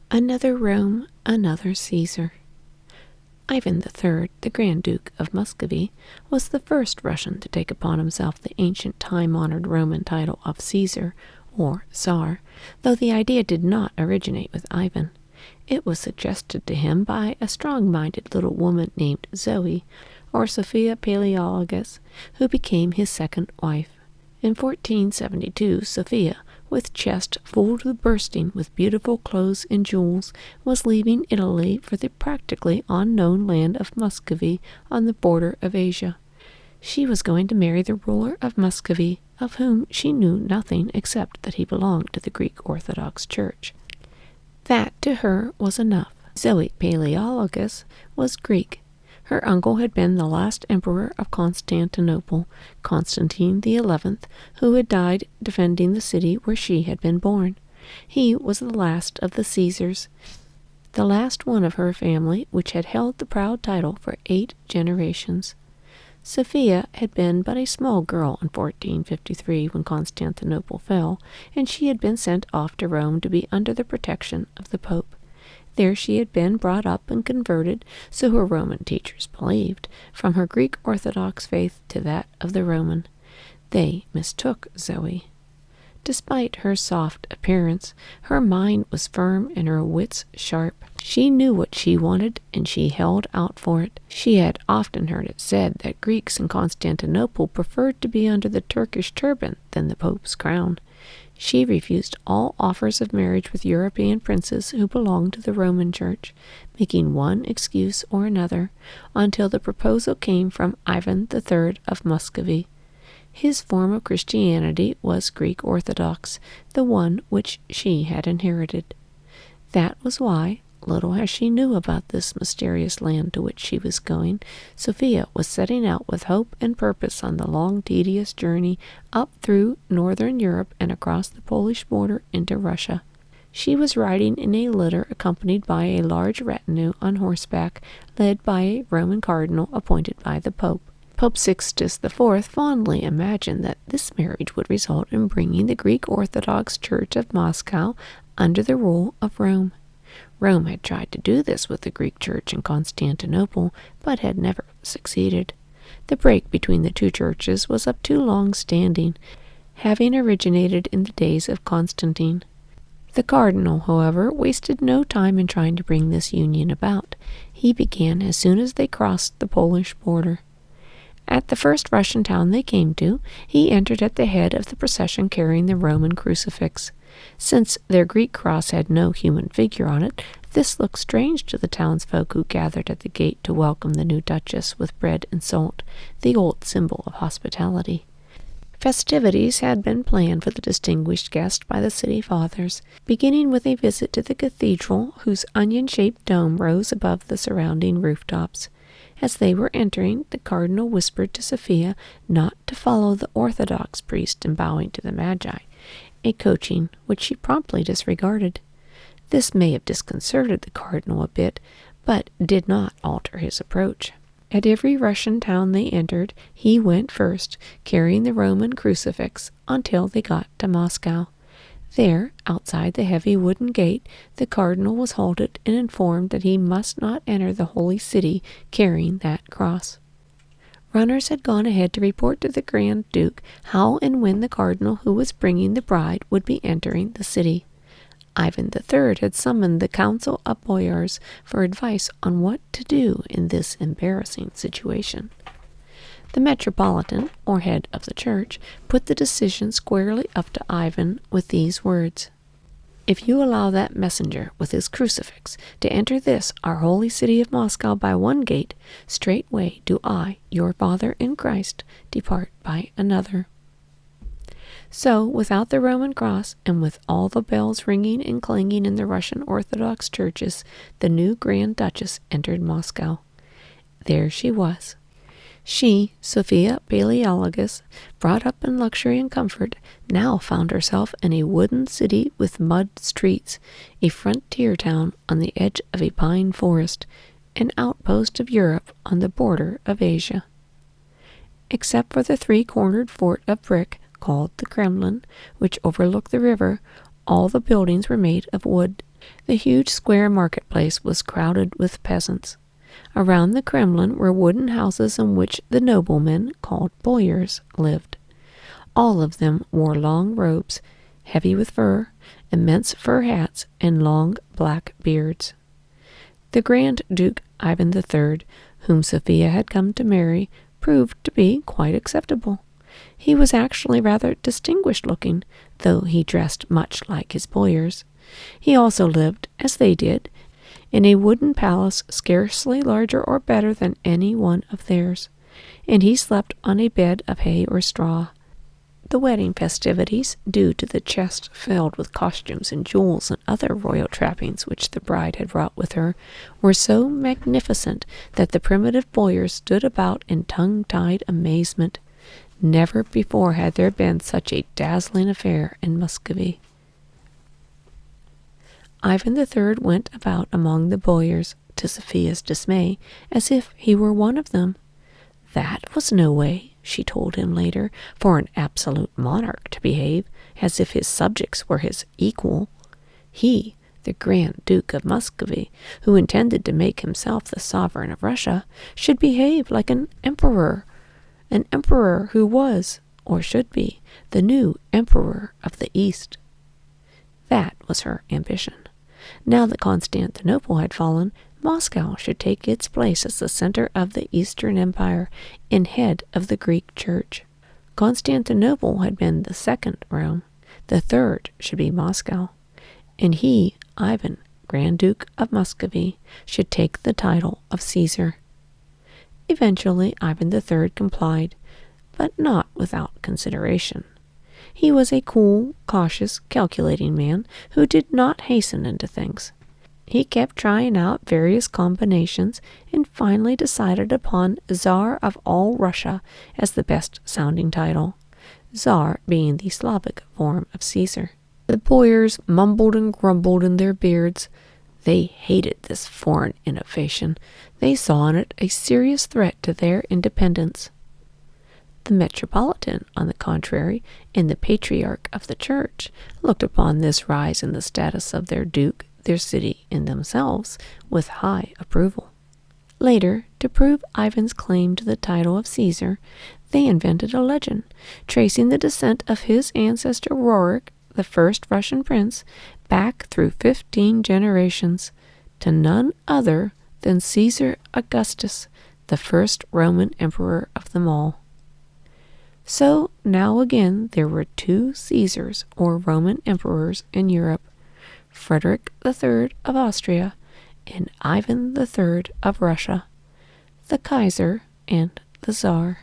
Another Rome, another Caesar. Ivan III, the Grand Duke of Muscovy, was the first Russian to take upon himself the ancient time-honored Roman title of Caesar, or Tsar, though the idea did not originate with Ivan. It was suggested to him by a strong-minded little woman named Zoe, or Sophia Paleologus, who became his second wife. In 1472, Sophia, with chest full to bursting with beautiful clothes and jewels, was leaving Italy for the practically unknown land of Muscovy on the border of Asia. She was going to marry the ruler of Muscovy, of whom she knew nothing except that he belonged to the Greek Orthodox Church. That to her was enough. Zoe Paleologus was Greek. Her uncle had been the last emperor of Constantinople, Constantine the 11th, who had died defending the city where she had been born. He was the last of the Caesars, the last one of her family which had held the proud title for 8 generations. Sophia had been but a small girl in 1453 when Constantinople fell, and she had been sent off to Rome to be under the protection of the Pope. There she had been brought up and converted, so her Roman teachers believed, from her Greek Orthodox faith to that of the Roman. They mistook Zoe. Despite her soft appearance, her mind was firm and her wits sharp. She knew what she wanted, and she held out for it. She had often heard it said that Greeks in Constantinople preferred to be under the Turkish turban than the Pope's crown. She refused all offers of marriage with European princes who belonged to the Roman Church, making one excuse or another, until the proposal came from Ivan III of Muscovy. His form of Christianity was Greek Orthodox, the one which she had inherited. That was why, little as she knew about this mysterious land to which she was going, Sophia was setting out with hope and purpose on the long, tedious journey up through northern Europe and across the Polish border into Russia. She was riding in a litter accompanied by a large retinue on horseback, led by a Roman cardinal appointed by the Pope. Pope Sixtus IV fondly imagined that this marriage would result in bringing the Greek Orthodox Church of Moscow under the rule of Rome. Rome had tried to do this with the Greek Church in Constantinople, but had never succeeded. The break between the two churches was of too long standing, having originated in the days of Constantine. The cardinal, however, wasted no time in trying to bring this union about. He began as soon as they crossed the Polish border. At the first Russian town they came to, he entered at the head of the procession carrying the Roman crucifix. Since their Greek cross had no human figure on it, this looked strange to the townsfolk who gathered at the gate to welcome the new duchess with bread and salt, the old symbol of hospitality. Festivities had been planned for the distinguished guest by the city fathers, beginning with a visit to the cathedral, whose onion-shaped dome rose above the surrounding rooftops. As they were entering, the cardinal whispered to Sophia not to follow the Orthodox priest in bowing to the Magi, a coaching which she promptly disregarded. This may have disconcerted the cardinal a bit, but did not alter his approach. At every Russian town they entered, he went first, carrying the Roman crucifix, until they got to Moscow. There, outside the heavy wooden gate, the cardinal was halted and informed that he must not enter the holy city carrying that cross. Runners had gone ahead to report to the Grand Duke how and when the cardinal who was bringing the bride would be entering the city. Ivan III had summoned the council of boyars for advice on what to do in this embarrassing situation. The metropolitan, or head of the church, put the decision squarely up to Ivan with these words: "If you allow that messenger with his crucifix to enter this, our holy city of Moscow, by one gate, straightway do I, your father in Christ, depart by another." So, without the Roman cross, and with all the bells ringing and clanging in the Russian Orthodox churches, the new Grand Duchess entered Moscow. There she was. She, Sophia Paleologus, brought up in luxury and comfort, now found herself in a wooden city with mud streets, a frontier town on the edge of a pine forest, an outpost of Europe on the border of Asia. Except for the three-cornered fort of brick called the Kremlin, which overlooked the river, all the buildings were made of wood. The huge square marketplace was crowded with peasants. Around the Kremlin were wooden houses in which the noblemen, called boyars, lived. All of them wore long robes, heavy with fur, immense fur hats, and long black beards. The Grand Duke Ivan III, whom Sophia had come to marry, proved to be quite acceptable. He was actually rather distinguished-looking, though he dressed much like his boyars. He also lived, as they did, in a wooden palace scarcely larger or better than any one of theirs, and he slept on a bed of hay or straw. The wedding festivities, due to the chest filled with costumes and jewels and other royal trappings which the bride had brought with her, were so magnificent that the primitive boyars stood about in tongue-tied amazement. Never before had there been such a dazzling affair in Muscovy. Ivan III went about among the boyars, to Sophia's dismay, as if he were one of them. That was no way, she told him later, for an absolute monarch to behave as if his subjects were his equal. He, the Grand Duke of Muscovy, who intended to make himself the sovereign of Russia, should behave like an emperor who was, or should be, the new emperor of the East. That was her ambition. Now that Constantinople had fallen, Moscow should take its place as the center of the Eastern Empire and head of the Greek Church. Constantinople had been the second Rome. The third should be Moscow. And he, Ivan, Grand Duke of Muscovy, should take the title of Caesar. Eventually, Ivan III complied, but not without consideration. He was a cool, cautious, calculating man who did not hasten into things. He kept trying out various combinations and finally decided upon Tsar of all Russia as the best-sounding title, Tsar being the Slavic form of Caesar. The boyars mumbled and grumbled in their beards. They hated this foreign innovation. They saw in it a serious threat to their independence. The Metropolitan, on the contrary, and the Patriarch of the Church, looked upon this rise in the status of their duke, their city, and themselves with high approval. Later, to prove Ivan's claim to the title of Caesar, they invented a legend, tracing the descent of his ancestor Rorik, the first Russian prince, back through 15 generations, to none other than Caesar Augustus, the first Roman emperor of them all. So now again there were two Caesars, or Roman emperors, in Europe, Frederick III of Austria and Ivan III of Russia, the Kaiser and the Tsar.